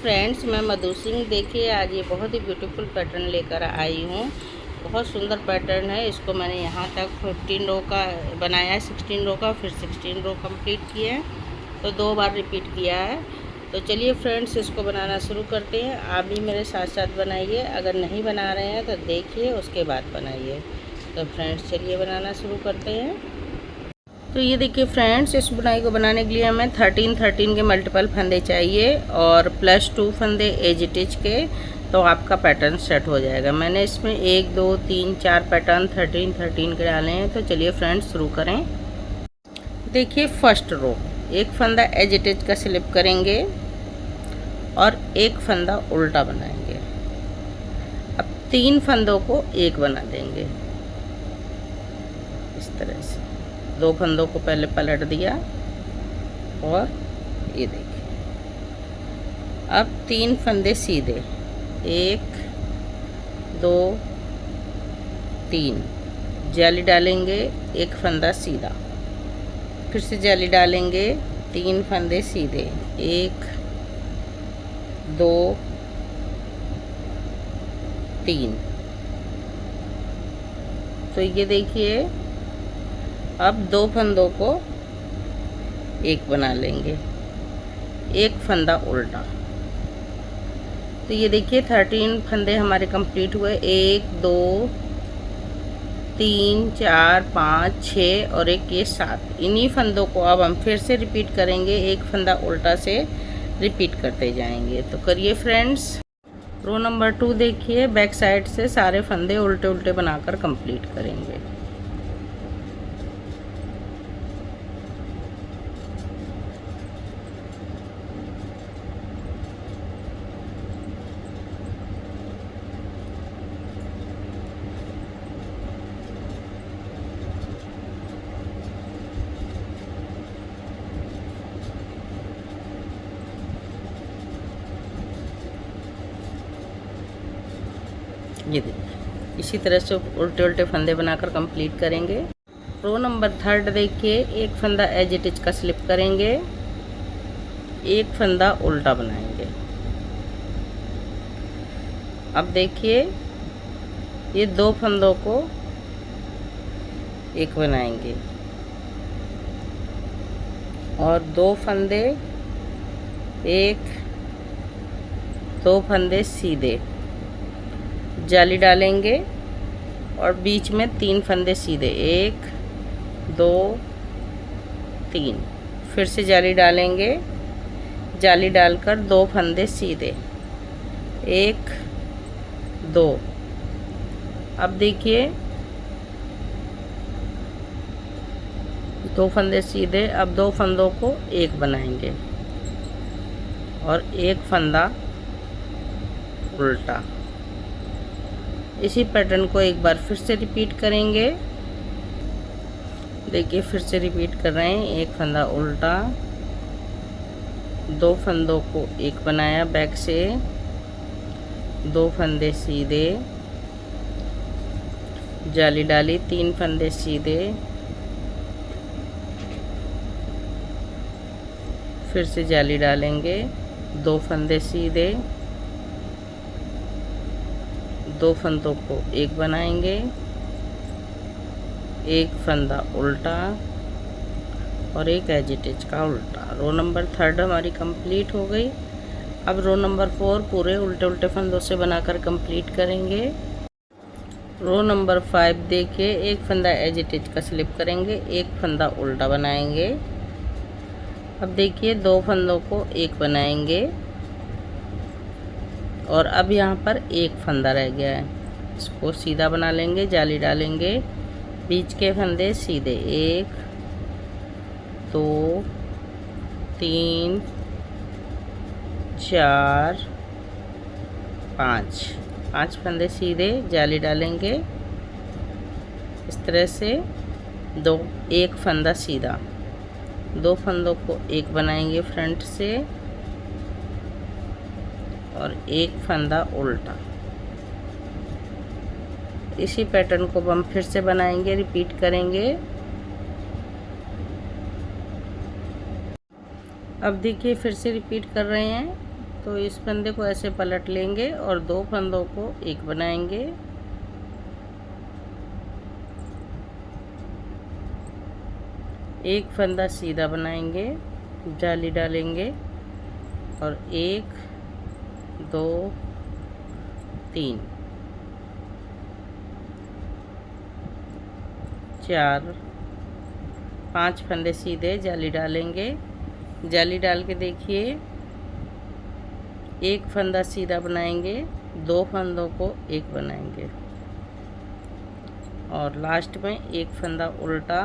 Friends, मैं मधु सिंह। देखिए आज ये बहुत ही ब्यूटीफुल पैटर्न लेकर आई हूँ। बहुत सुंदर पैटर्न है। इसको मैंने यहाँ तक 15 रो का बनाया है, 16 रो का, फिर 16 रो कंप्लीट किए हैं, तो 2 बार रिपीट किया है। तो चलिए फ्रेंड्स, इसको बनाना शुरू करते हैं। आप भी मेरे साथ साथ बनाइए। अगर नहीं बना रहे हैं तो देखिए, उसके बाद बनाइए। तो फ्रेंड्स चलिए बनाना शुरू करते हैं। तो ये देखिए फ्रेंड्स, इस बुनाई को बनाने के लिए हमें 13 के मल्टीपल फंदे चाहिए और +2 फंदे एजिटिच के, तो आपका पैटर्न सेट हो जाएगा। मैंने इसमें 1 2 3 4 पैटर्न 13 के डाले हैं। तो चलिए फ्रेंड्स शुरू करें। देखिए फर्स्ट रो, एक फंदा एजिटिच का स्लिप करेंगे और एक फंदा उल्टा बनाएंगे। अब 3 फंदों को एक बना देंगे इस तरह से। 2 फंदों को पहले पलट दिया और ये देखिए, अब 3 फंदे सीधे, 1 2 3 जाली डालेंगे, एक फंदा सीधा, फिर से जाली डालेंगे, 3 फंदे सीधे, 1 2 3। तो ये देखिए, अब 2 फंदों को एक बना लेंगे, एक फंदा उल्टा। तो ये देखिए 13 फंदे हमारे कंप्लीट हुए। 1 2 3 4 5 6 और एक ये 7। इन्हीं फंदों को अब हम फिर से रिपीट करेंगे, एक फंदा उल्टा से रिपीट करते जाएंगे। तो करिए फ्रेंड्स। रो नंबर 2 देखिए, बैक साइड से सारे फंदे उल्टे उल्टे बनाकर कंप्लीट करेंगे। ये देखिए, इसी तरह से उल्टे उल्टे फंदे बनाकर कंप्लीट करेंगे। रो नंबर 3 देखिए, एक फंदा एजिटिच का स्लिप करेंगे, एक फंदा उल्टा बनाएंगे। अब देखिए, ये 2 फंदों को एक बनाएंगे और 2 फंदे, 1 2 फंदे सीधे, जाली डालेंगे और बीच में 3 फंदे सीधे, 1 2 3, फिर से जाली डालेंगे, जाली डालकर 2 फंदे सीधे, 1 2। अब देखिए 2 फंदे सीधे, अब 2 फंदों को एक बनाएंगे और एक फंदा उल्टा। इसी पैटर्न को एक बार फिर से रिपीट करेंगे। देखिए फिर से रिपीट कर रहे हैं, एक फंदा उल्टा, 2 फंदों को एक बनाया बैक से, 2 फंदे सीधे, जाली डाली, 3 फंदे सीधे, फिर से जाली डालेंगे, 2 फंदे सीधे, 2 फंदों को एक बनाएंगे, एक फंदा उल्टा और एक एजिटिच का उल्टा। रो नंबर 3 हमारी कंप्लीट हो गई। अब रो नंबर 4 पूरे उल्टे उल्टे फंदों से बनाकर कंप्लीट करेंगे। रो नंबर 5 देखिए, एक फंदा एजिटिच का स्लिप करेंगे, एक फंदा उल्टा बनाएंगे। अब देखिए 2 फंदों को एक बनाएंगे और अब यहाँ पर एक फंदा रह गया है, इसको सीधा बना लेंगे, जाली डालेंगे, बीच के फंदे सीधे, 1 2 3 4 5 फंदे सीधे, जाली डालेंगे इस तरह से, एक फंदा सीधा, 2 फंदों को एक बनाएंगे फ्रंट से और एक फंदा उल्टा। इसी पैटर्न को हम फिर से बनाएंगे, रिपीट करेंगे। अब देखिए फिर से रिपीट कर रहे हैं, तो इस फंदे को ऐसे पलट लेंगे और 2 फंदों को एक बनाएंगे। एक फंदा सीधा बनाएंगे, जाली डालेंगे और 1 2 3 4 5 फंदे सीधे जाली डालेंगे। जाली डाल के देखिए, एक फंदा सीधा बनाएंगे, 2 फंदों को एक बनाएंगे और लास्ट में एक फंदा उल्टा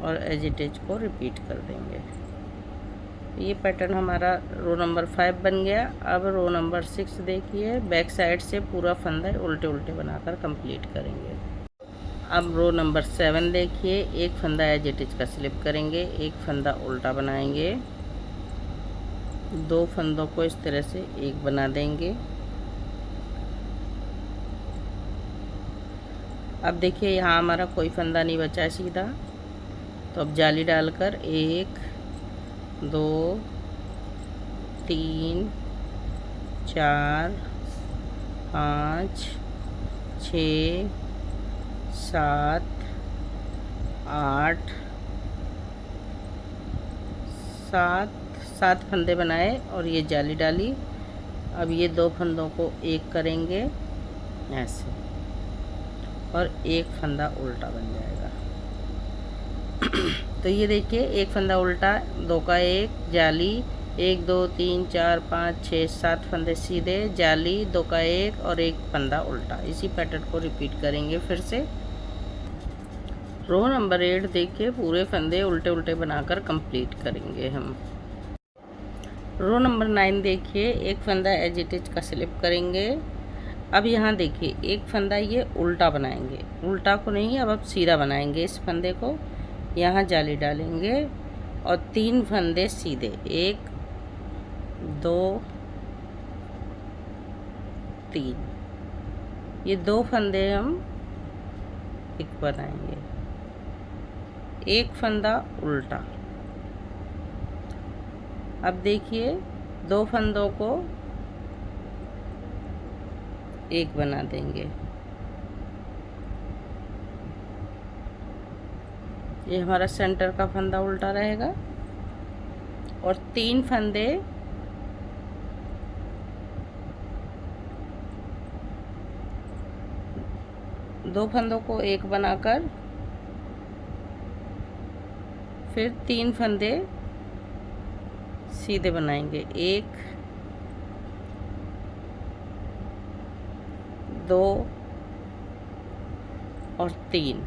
और एज इट इज को रिपीट कर देंगे। ये पैटर्न हमारा रो नंबर 5 बन गया। अब रो नंबर 6 देखिए, बैक साइड से पूरा फंदा उल्टे उल्टे बनाकर कंप्लीट करेंगे। अब रो नंबर 7 देखिए, एक फंदा एज इट इज का स्लिप करेंगे, एक फंदा उल्टा बनाएंगे, 2 फंदों को इस तरह से एक बना देंगे। अब देखिए यहाँ हमारा कोई फंदा नहीं बचा है सीधा, तो अब जाली डालकर 1 2 3 4 5 6 7 8 7 फंदे बनाए और ये जाली डाली। अब ये 2 फंदों को एक करेंगे ऐसे और एक फंदा उल्टा बन जाएगा। तो ये देखिए, एक फंदा उल्टा, 2 का 1, जाली, 1 2 3 4 5 6 7 फंदे सीधे, जाली, 2 का 1 और एक फंदा उल्टा। इसी पैटर्न को रिपीट करेंगे फिर से। रो नंबर 8 देखिए, पूरे फंदे उल्टे उल्टे बनाकर कंप्लीट करेंगे हम। रो नंबर 9 देखिए, एक फंदा एज इट इज का स्लिप करेंगे। अब यहाँ देखिए, एक फंदा ये उल्टा बनाएंगे, उल्टा को नहीं, अब सीधा बनाएंगे। इस फंदे को यहाँ जाली डालेंगे और 3 फंदे सीधे, 1 2 3, ये 2 फंदे हम एक बनाएंगे, एक फंदा उल्टा। अब देखिए, 2 फंदों को एक बना देंगे। ये हमारा सेंटर का फंदा उल्टा रहेगा और 3 फंदे दो फंदों को एक बनाकर फिर 3 फंदे सीधे बनाएंगे, 1 2 और 3,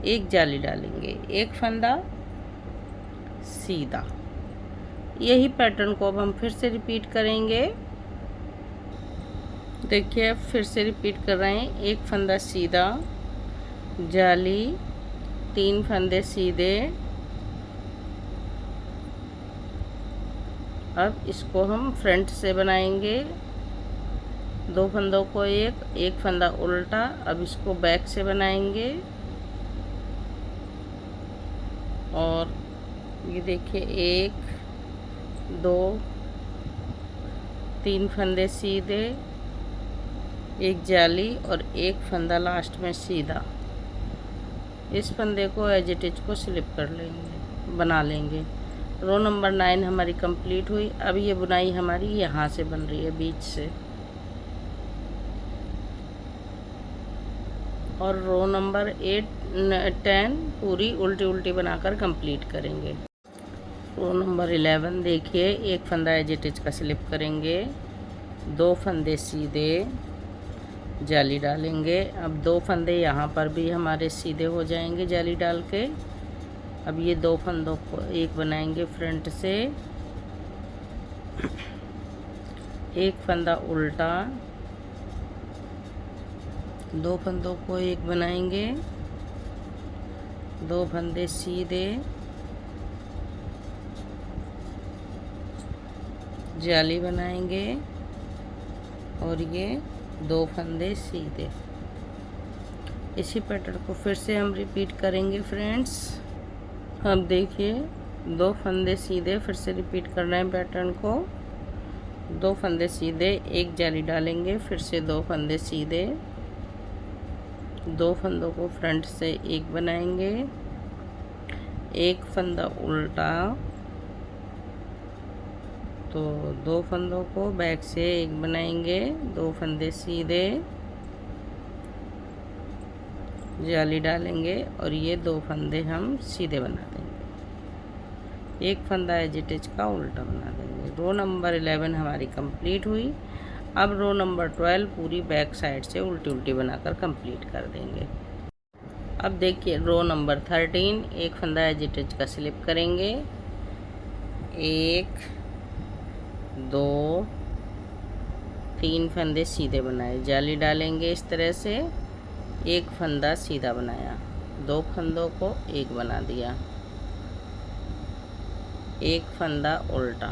एक जाली डालेंगे, एक फंदा सीधा। यही पैटर्न को अब हम फिर से रिपीट करेंगे। देखिए, अब फिर से रिपीट कर रहे हैं, एक फंदा सीधा, जाली, 3 फंदे सीधे। अब इसको हम फ्रंट से बनाएंगे, 2 फंदों को एक फंदा उल्टा। अब इसको बैक से बनाएंगे और ये देखिए, 1 2 3 फंदे सीधे, एक जाली और एक फंदा लास्ट में सीधा। इस फंदे को एज इट इज को स्लिप कर लेंगे, बना लेंगे। रो नंबर 9 हमारी कंप्लीट हुई। अब ये बुनाई हमारी यहाँ से बन रही है, बीच से, और रो नंबर 8 10 पूरी उल्टी उल्टी बनाकर कंप्लीट करेंगे। रो नंबर 11 देखिए, एक फंदा एज इट इज का स्लिप करेंगे, 2 फंदे सीधे, जाली डालेंगे। अब 2 फंदे यहाँ पर भी हमारे सीधे हो जाएंगे जाली डाल के। अब ये 2 फंदों को एक बनाएंगे फ्रंट से, एक फंदा उल्टा, 2 फंदों को एक बनाएंगे, 2 फंदे सीधे, जाली बनाएंगे और ये 2 फंदे सीधे। इसी पैटर्न को फिर से हम रिपीट करेंगे फ्रेंड्स। अब देखिए, 2 फंदे सीधे, फिर से रिपीट कर रहे हैं पैटर्न को, 2 फंदे सीधे, एक जाली डालेंगे, फिर से 2 फंदे सीधे, 2 फंदों को फ्रंट से एक बनाएंगे, एक फंदा उल्टा, तो 2 फंदों को बैक से एक बनाएंगे, 2 फंदे सीधे, जाली डालेंगे और ये 2 फंदे हम सीधे बना देंगे, एक फंदा एज इट इज का उल्टा बना देंगे। रो नंबर 11 हमारी कंप्लीट हुई। अब रो नंबर 12 पूरी बैक साइड से उल्टी उल्टी बनाकर कंप्लीट कर देंगे। अब देखिए रो नंबर 13, एक फंदा एज इट इज का स्लिप करेंगे, 1 2 3 फंदे सीधे बनाए, जाली डालेंगे इस तरह से, एक फंदा सीधा बनाया, 2 फंदों को एक बना दिया, एक फंदा उल्टा,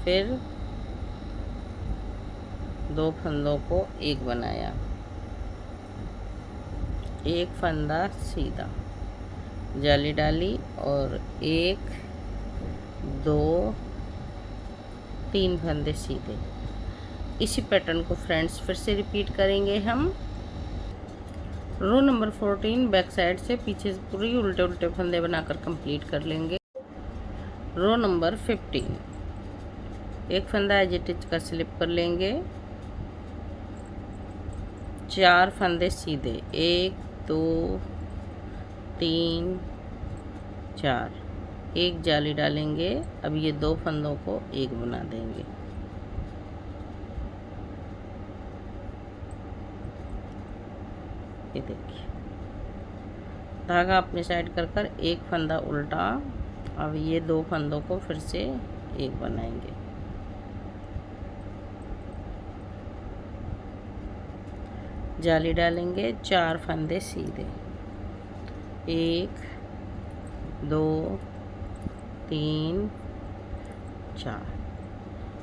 फिर 2 फंदों को एक बनाया, एक फंदा सीधा, जाली डाली और 1 2 3 फंदे सीधे। इसी पैटर्न को फ्रेंड्स फिर से रिपीट करेंगे हम। रो नंबर 14 बैक साइड से पीछे से पूरी उल्टे उल्टे फंदे बनाकर कंप्लीट कर लेंगे। रो नंबर 15, एक फंदा एज इट इज का स्लिप कर लेंगे, 4 फंदे सीधे, 1 2 3 4, एक जाली डालेंगे। अब ये 2 फंदों को एक बना देंगे, ये देखिए धागा अपने साइड कर कर एक फंदा उल्टा। अब ये 2 फंदों को फिर से एक बनाएंगे, जाली डालेंगे, 4 फंदे सीधे, 1 2 3 4।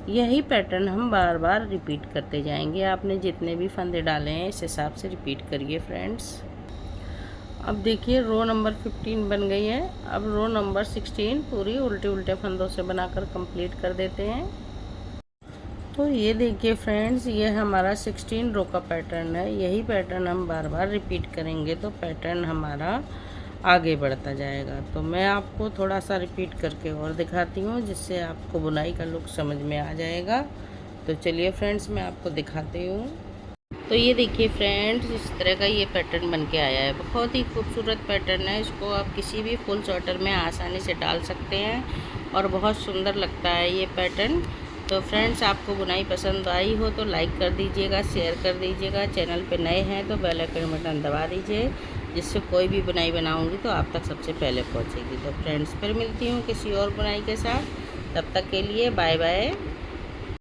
यही पैटर्न हम बार बार रिपीट करते जाएंगे। आपने जितने भी फंदे डाले हैं इस हिसाब से रिपीट करिए फ्रेंड्स। अब देखिए रो नंबर 15 बन गई है। अब रो नंबर 16 पूरी उल्टे उल्टे फंदों से बनाकर कंप्लीट कर देते हैं। तो ये देखिए फ्रेंड्स, ये हमारा 16 रो का पैटर्न है। यही पैटर्न हम बार बार रिपीट करेंगे तो पैटर्न हमारा आगे बढ़ता जाएगा। तो मैं आपको थोड़ा सा रिपीट करके और दिखाती हूँ जिससे आपको बुनाई का लुक समझ में आ जाएगा। तो चलिए फ्रेंड्स मैं आपको दिखाती हूँ। तो ये देखिए फ्रेंड्स, इस तरह का ये पैटर्न बन के आया है। बहुत ही खूबसूरत पैटर्न है। इसको आप किसी भी फुल स्वेटर में आसानी से डाल सकते हैं और बहुत सुंदर लगता है ये पैटर्न। तो फ्रेंड्स आपको बुनाई पसंद आई हो तो लाइक कर दीजिएगा, शेयर कर दीजिएगा। चैनल पे नए हैं तो बेल आइकन बटन दबा दीजिए, जिससे कोई भी बुनाई बनाऊंगी तो आप तक सबसे पहले पहुंचेगी। तो फ्रेंड्स फिर मिलती हूँ किसी और बुनाई के साथ। तब तक के लिए बाय बाय।